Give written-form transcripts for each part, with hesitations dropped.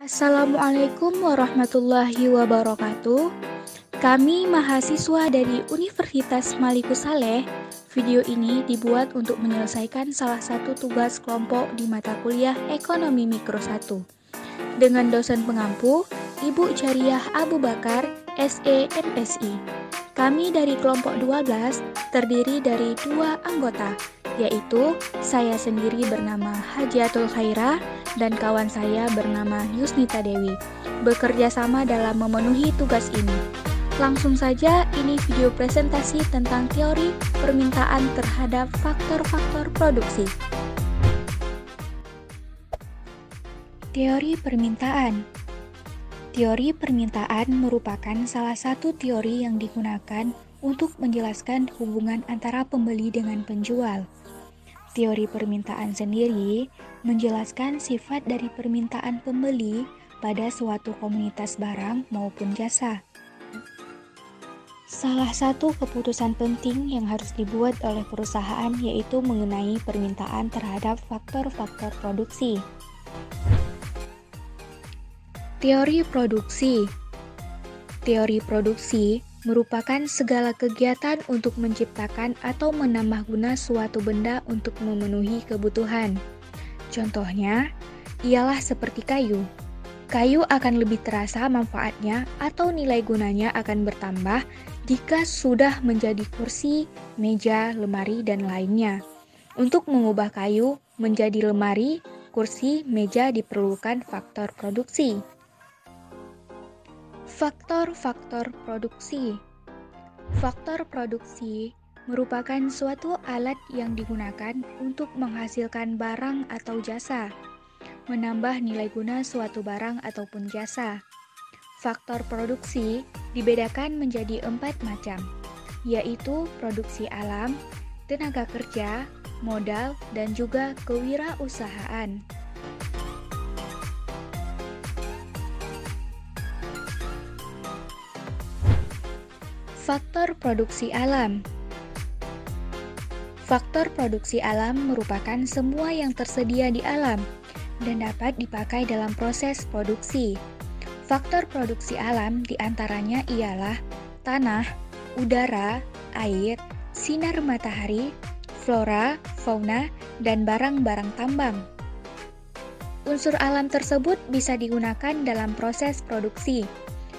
Assalamualaikum warahmatullahi wabarakatuh. Kami mahasiswa dari Universitas Malikus Saleh. Video ini dibuat untuk menyelesaikan salah satu tugas kelompok di mata kuliah Ekonomi Mikro 1 dengan dosen pengampu Ibu Jariah Abu Bakar, SE MSI. Kami dari kelompok 12 terdiri dari 2 anggota, yaitu saya sendiri bernama Hajiatul Khairah dan kawan saya bernama Yusnita Dewi, bekerja sama dalam memenuhi tugas ini. Langsung saja, ini video presentasi tentang teori permintaan terhadap faktor-faktor produksi. Teori permintaan. Teori permintaan merupakan salah satu teori yang digunakan untuk menjelaskan hubungan antara pembeli dengan penjual. Teori permintaan sendiri menjelaskan sifat dari permintaan pembeli pada suatu komunitas barang maupun jasa. Salah satu keputusan penting yang harus dibuat oleh perusahaan yaitu mengenai permintaan terhadap faktor-faktor produksi. Teori produksi. Teori produksi merupakan segala kegiatan untuk menciptakan atau menambah guna suatu benda untuk memenuhi kebutuhan. Contohnya, ialah seperti kayu. Kayu akan lebih terasa manfaatnya atau nilai gunanya akan bertambah jika sudah menjadi kursi, meja, lemari, dan lainnya. Untuk mengubah kayu menjadi lemari, kursi, meja diperlukan faktor produksi. Faktor-faktor produksi. Faktor produksi merupakan suatu alat yang digunakan untuk menghasilkan barang atau jasa, menambah nilai guna suatu barang ataupun jasa. Faktor produksi dibedakan menjadi 4 macam, yaitu produksi alam, tenaga kerja, modal, dan juga kewirausahaan. Faktor produksi alam. Faktor produksi alam merupakan semua yang tersedia di alam dan dapat dipakai dalam proses produksi. Faktor produksi alam diantaranya ialah tanah, udara, air, sinar matahari, flora, fauna, dan barang-barang tambang. Unsur alam tersebut bisa digunakan dalam proses produksi.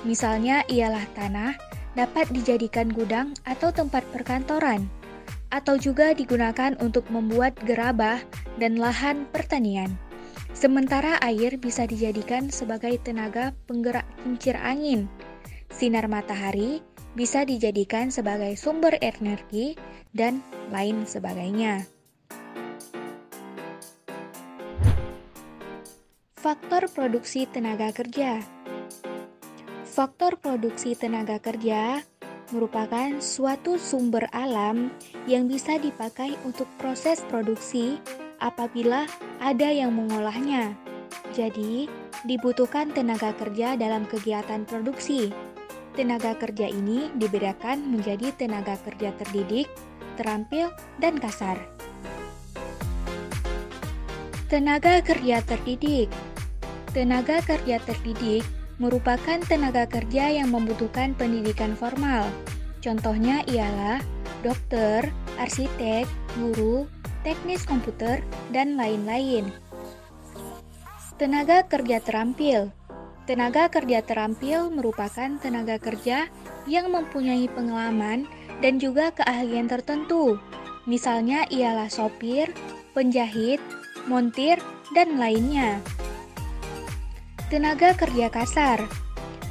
Misalnya ialah tanah, dapat dijadikan gudang atau tempat perkantoran, atau juga digunakan untuk membuat gerabah dan lahan pertanian. Sementara air bisa dijadikan sebagai tenaga penggerak kincir angin. Sinar matahari bisa dijadikan sebagai sumber energi, dan lain sebagainya. Faktor produksi tenaga kerja. Faktor produksi tenaga kerja merupakan suatu sumber alam yang bisa dipakai untuk proses produksi apabila ada yang mengolahnya. Jadi, dibutuhkan tenaga kerja dalam kegiatan produksi. Tenaga kerja ini dibedakan menjadi tenaga kerja terdidik, terampil, dan kasar. Tenaga kerja terdidik. Tenaga kerja terdidik merupakan tenaga kerja yang membutuhkan pendidikan formal. Contohnya ialah dokter, arsitek, guru, teknis komputer, dan lain-lain. Tenaga kerja terampil. Tenaga kerja terampil merupakan tenaga kerja yang mempunyai pengalaman dan juga keahlian tertentu. Misalnya ialah sopir, penjahit, montir, dan lainnya. Tenaga kerja kasar.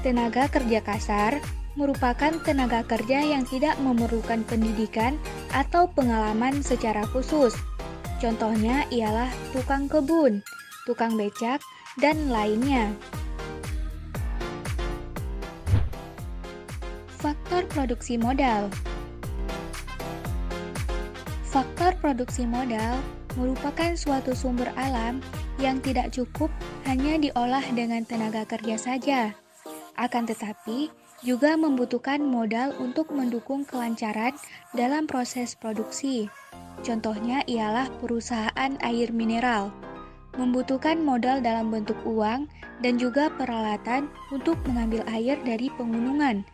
Tenaga kerja kasar merupakan tenaga kerja yang tidak memerlukan pendidikan atau pengalaman secara khusus. Contohnya ialah tukang kebun, tukang becak, dan lainnya. Faktor produksi modal. Faktor produksi modal merupakan suatu sumber alam yang tidak cukup hanya diolah dengan tenaga kerja saja, akan tetapi juga membutuhkan modal untuk mendukung kelancaran dalam proses produksi. Contohnya ialah perusahaan air mineral. membutuhkan modal dalam bentuk uang dan juga peralatan untuk mengambil air dari pegunungan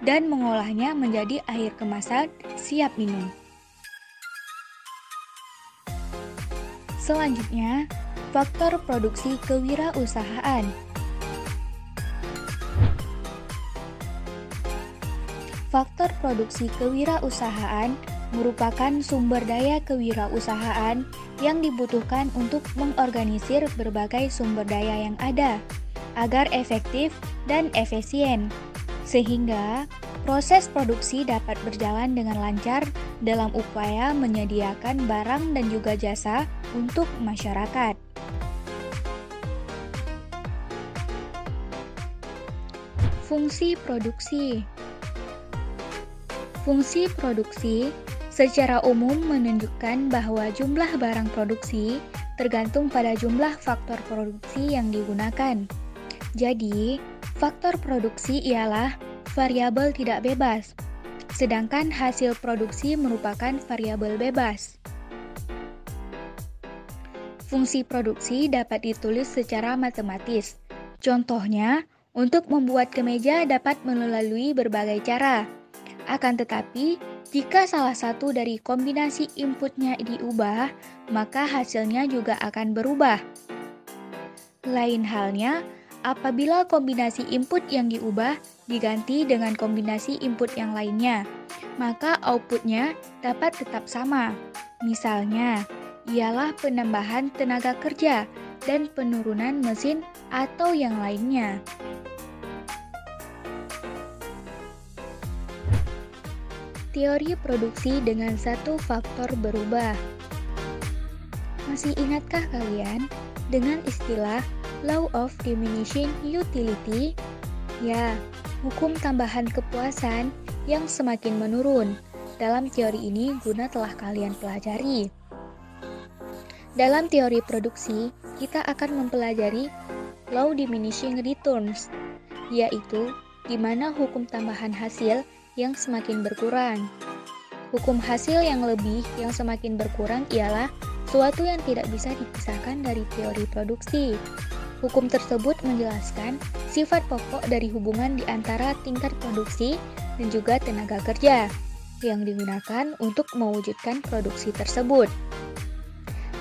dan mengolahnya menjadi air kemasan siap minum. Selanjutnya, faktor produksi kewirausahaan. Faktor produksi kewirausahaan merupakan sumber daya kewirausahaan yang dibutuhkan untuk mengorganisir berbagai sumber daya yang ada agar efektif dan efisien, sehingga proses produksi dapat berjalan dengan lancar dalam upaya menyediakan barang dan juga jasa untuk masyarakat. Fungsi produksi. Fungsi produksi secara umum menunjukkan bahwa jumlah barang produksi tergantung pada jumlah faktor produksi yang digunakan. Jadi, faktor produksi ialah variabel tidak bebas, sedangkan hasil produksi merupakan variabel bebas. Fungsi produksi dapat ditulis secara matematis. Contohnya, untuk membuat kemeja dapat melalui berbagai cara. Akan tetapi, jika salah satu dari kombinasi inputnya diubah, maka hasilnya juga akan berubah. Lain halnya, apabila kombinasi input yang diubah diganti dengan kombinasi input yang lainnya, maka outputnya dapat tetap sama. Misalnya, ialah penambahan tenaga kerja dan penurunan mesin atau yang lainnya. Teori produksi dengan satu faktor berubah. Masih ingatkah kalian dengan istilah Law of Diminishing Utility? Ya, hukum tambahan kepuasan yang semakin menurun. Dalam teori ini guna telah kalian pelajari. Dalam teori produksi, kita akan mempelajari Law Diminishing Returns, yaitu di mana hukum tambahan hasil yang semakin berkurang. Hukum hasil yang lebih yang semakin berkurang ialah suatu yang tidak bisa dipisahkan dari teori produksi. Hukum tersebut menjelaskan sifat pokok dari hubungan di antara tingkat produksi dan juga tenaga kerja yang digunakan untuk mewujudkan produksi tersebut.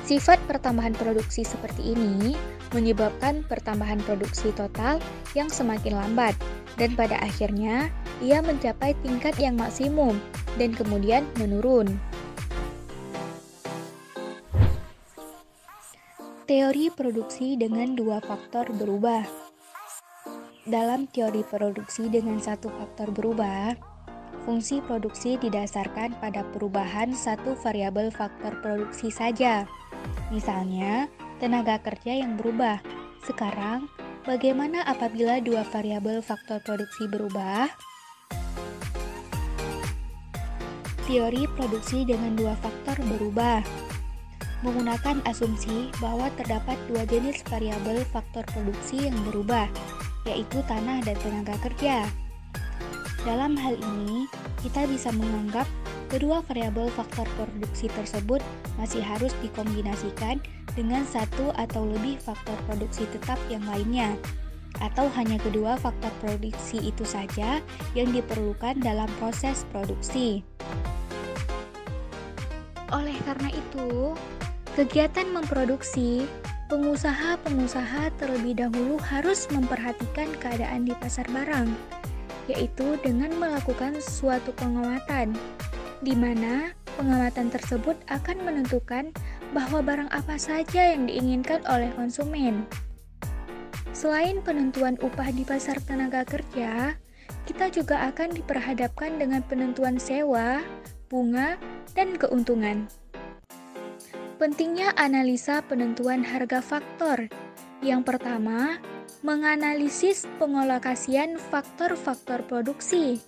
Sifat pertambahan produksi seperti ini menyebabkan pertambahan produksi total yang semakin lambat, dan pada akhirnya ia mencapai tingkat yang maksimum dan kemudian menurun. Teori produksi dengan dua faktor berubah. Dalam teori produksi dengan satu faktor berubah, fungsi produksi didasarkan pada perubahan satu variabel faktor produksi saja. Misalnya, tenaga kerja yang berubah. Sekarang, bagaimana apabila dua variabel faktor produksi berubah? Teori produksi dengan dua faktor berubah menggunakan asumsi bahwa terdapat dua jenis variabel faktor produksi yang berubah, yaitu tanah dan tenaga kerja. Dalam hal ini, kita bisa menganggap kedua variabel faktor produksi tersebut masih harus dikombinasikan dengan satu atau lebih faktor produksi tetap yang lainnya, atau hanya kedua faktor produksi itu saja yang diperlukan dalam proses produksi. Oleh karena itu, kegiatan memproduksi, pengusaha-pengusaha terlebih dahulu harus memperhatikan keadaan di pasar barang, yaitu dengan melakukan suatu pengamatan, di mana pengamatan tersebut akan menentukan bahwa barang apa saja yang diinginkan oleh konsumen. Selain penentuan upah di pasar tenaga kerja, kita juga akan diperhadapkan dengan penentuan sewa, bunga, dan keuntungan. Pentingnya analisa penentuan harga faktor. Yang pertama, menganalisis pengalokasian faktor-faktor produksi.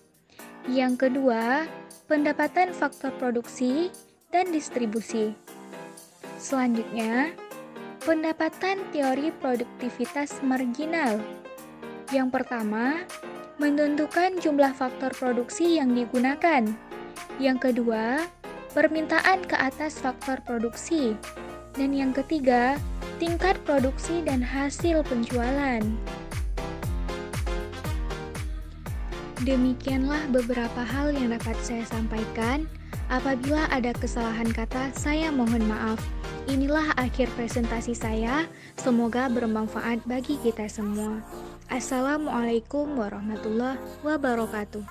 Yang kedua, pendapatan faktor produksi dan distribusi. Selanjutnya, pendapatan teori produktivitas marginal. Yang pertama, menentukan jumlah faktor produksi yang digunakan. Yang kedua, permintaan ke atas faktor produksi. Dan yang ketiga, tingkat produksi dan hasil penjualan. Demikianlah beberapa hal yang dapat saya sampaikan. Apabila ada kesalahan kata, saya mohon maaf. Inilah akhir presentasi saya. Semoga bermanfaat bagi kita semua. Assalamualaikum warahmatullahi wabarakatuh.